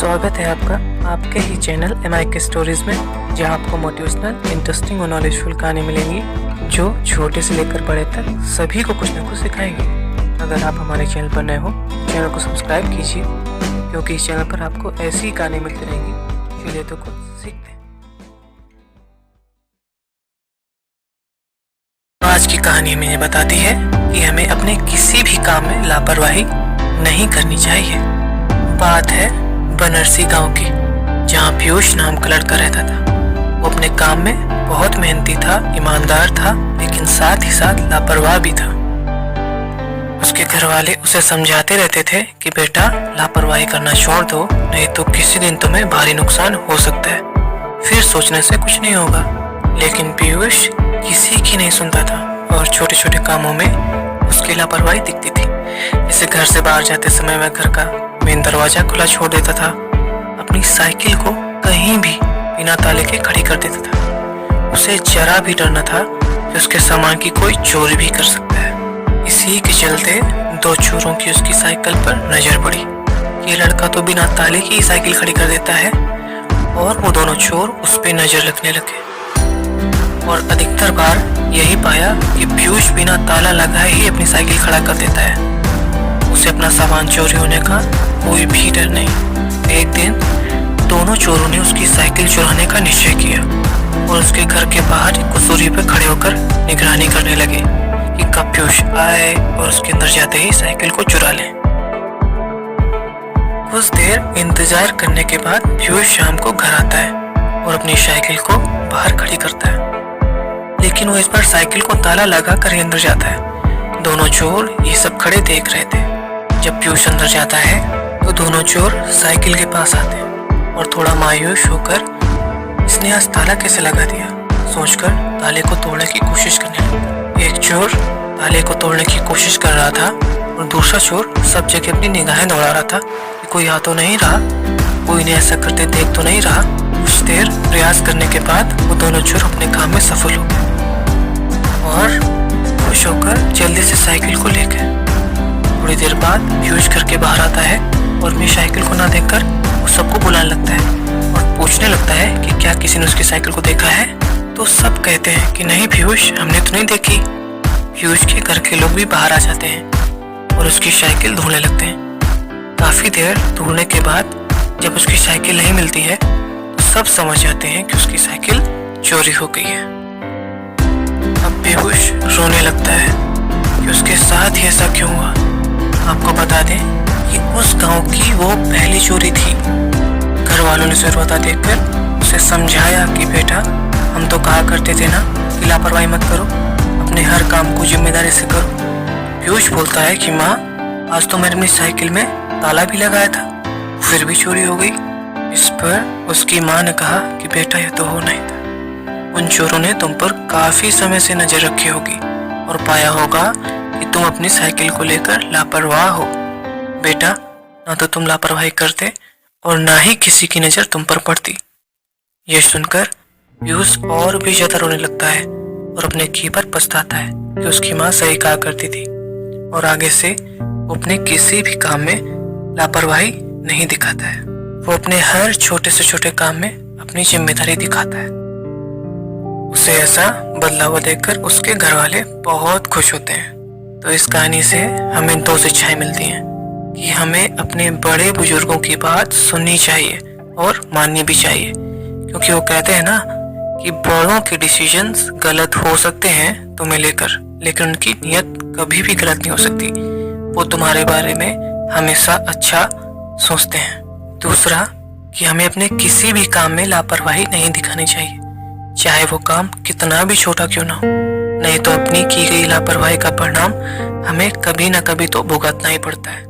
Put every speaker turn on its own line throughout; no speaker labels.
स्वागत है आपका आपके ही चैनल MIK स्टोरीज में, जहां आपको मोटिवेशनल, इंटरेस्टिंग और नॉलेजफुल कहानी मिलेंगी जो छोटे से लेकर बड़े तक सभी को कुछ न कुछ सिखाएंगे। अगर आप हमारे चैनल पर नए हो तो चैनल को सब्सक्राइब कीजिए, क्योंकि इस चैनल पर आपको ऐसी ही कहानी मिलती रहेंगी। चलिए तो कुछ सीखते हैं। आज की कहानी हमें ये बताती है कि हमें अपने किसी भी काम में लापरवाही नहीं करनी चाहिए। बात है बनरसी गांव की, जहां पीयूष नाम का लड़का रहता था। वो अपने काम में बहुत मेहनती था, ईमानदार था, लेकिन साथ ही साथ लापरवाह भी था। उसके घर वाले उसे समझाते रहते थे कि बेटा लापरवाही करना छोड़ दो, नहीं तो किसी दिन तुम्हें भारी नुकसान हो सकता है, फिर सोचने से कुछ नहीं होगा। लेकिन पीयूष किसी की नहीं सुनता था और छोटे छोटे कामों में उसकी लापरवाही दिखती थी। जैसे घर से बाहर जाते समय वह घर का मेन दरवाजा खुला छोड़ देता था, अपनी साइकिल को कहीं भी बिना ताले के खड़ी कर देता था। उसे जरा भी डर न था कि उसके सामान की कोई चोरी भी कर सकता है। इसी के चलते दो चोरों की उसकी साइकिल पर नजर पड़ी। ये लड़का तो बिना ताले की साइकिल खड़ी कर देता है, और वो दोनों चोर उस पर नजर रखने लगे। और अधिकतर बार यही पाया कि पीयूष बिना ताला लगाए ही अपनी साइकिल खड़ा कर देता है। उसे अपना सामान चोरी होने का कोई भी डर नहीं। एक दिन दोनों चोरों ने उसकी साइकिल चुराने का निश्चय किया और उसके घर के बाहर एक कुसूरी पर खड़े होकर निगरानी करने लगे कि कब पीयूष आए और उसके अंदर जाते ही साइकिल को चुरा लें। कुछ देर इंतजार करने के बाद पीयूष शाम को घर आता है और अपनी साइकिल को बाहर खड़ी करता है, लेकिन वो इस बार साइकिल को ताला लगा कर ही अंदर जाता है। दोनों चोर ये सब खड़े देख रहे थे। जब पीयूष अंदर जाता है तो दोनों चोर साइकिल के पास आते हैं और थोड़ा मायूस होकर इसने आज ताला कैसे लगा दिया सोचकर ताले को तोड़ने की कोशिश करने लगा। एक चोर ताले को तोड़ने की कोशिश कर रहा था और दूसरा चोर सब जगह अपनी निगाहें दौड़ा रहा था कि कोई आ तो नहीं रहा, कोई ने ऐसा करते देख तो नहीं रहा। कुछ देर प्रयास करने के बाद वो दोनों चोर अपने काम में सफल हो गए और खुश होकर जल्दी से साइकिल को ले गए। थोड़ी देर बाद पीयूष घर के बाहर आता है और अपनी साइकिल को ना देखकर वो सबको बुलाने लगता है और पूछने लगता है कि क्या किसी ने उसकी साइकिल को देखा है। तो सब कहते हैं कि नहीं पीयूष, हमने तो नहीं देखी। पीयूष के घर के लोग भी बाहर आ जाते हैं और उसकी साइकिल ढूंढने लगते हैं। काफी देर ढूंढने के बाद जब उसकी साइकिल नहीं मिलती है तो सब समझ जाते हैं कि उसकी साइकिल चोरी हो गई है। अब पीयूष रोने लगता है कि उसके साथ ही ऐसा क्यों हुआ। आपको बता दें कि उस गांव की वो पहली चोरी थी। घर वालों ने जरूरत देखकर उसे समझाया कि बेटा हम तो कहा करते थे ना कि लापरवाही मत करो, अपने हर काम को जिम्मेदारी से करो। पीयूष बोलता है कि माँ, आज तो मैंने अपनी साइकिल में ताला भी लगाया था, फिर भी चोरी हो गई। इस पर उसकी माँ ने कहा कि बेटा यह तो हो नहीं था, उन चोरों ने तुम पर काफी समय से नजर रखी होगी और पाया होगा कि तुम अपनी साइकिल को लेकर लापरवाह हो। बेटा, ना तो तुम लापरवाही करते और ना ही किसी की नजर तुम पर पड़ती। यह सुनकर पीयूष और भी ज्यादा रोने लगता है और अपने की पर पछताता है कि उसकी माँ सही कहा करती थी और आगे से वो अपने किसी भी काम में लापरवाही नहीं दिखाता है। वो अपने हर छोटे से छोटे काम में अपनी जिम्मेदारी दिखाता है। उसे ऐसा बदलाव देखकर उसके घर वाले बहुत खुश होते हैं। तो इस कहानी से हमें दो शिक्षाएं मिलती हैं कि हमें अपने बड़े बुजुर्गों की बात सुननी चाहिए और माननी भी चाहिए, क्योंकि वो कहते हैं ना कि बड़ों के डिसीजंस गलत हो सकते हैं तुम्हें लेकर, लेकिन उनकी नीयत कभी भी गलत नहीं हो सकती। वो तुम्हारे बारे में हमेशा अच्छा सोचते हैं। दूसरा कि हमें अपने किसी भी काम में लापरवाही नहीं दिखानी चाहिए, चाहे वो काम कितना भी छोटा क्यों ना हो, नहीं तो अपनी की गई लापरवाही का परिणाम हमें कभी ना कभी तो भुगतना ही पड़ता है।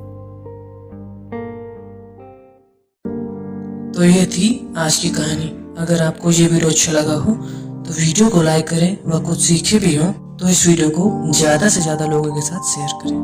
तो ये थी आज की कहानी। अगर आपको ये वीडियो अच्छा लगा हो तो वीडियो को लाइक करें व कुछ सीखे भी हो तो इस वीडियो को ज्यादा से ज्यादा लोगों के साथ शेयर करें।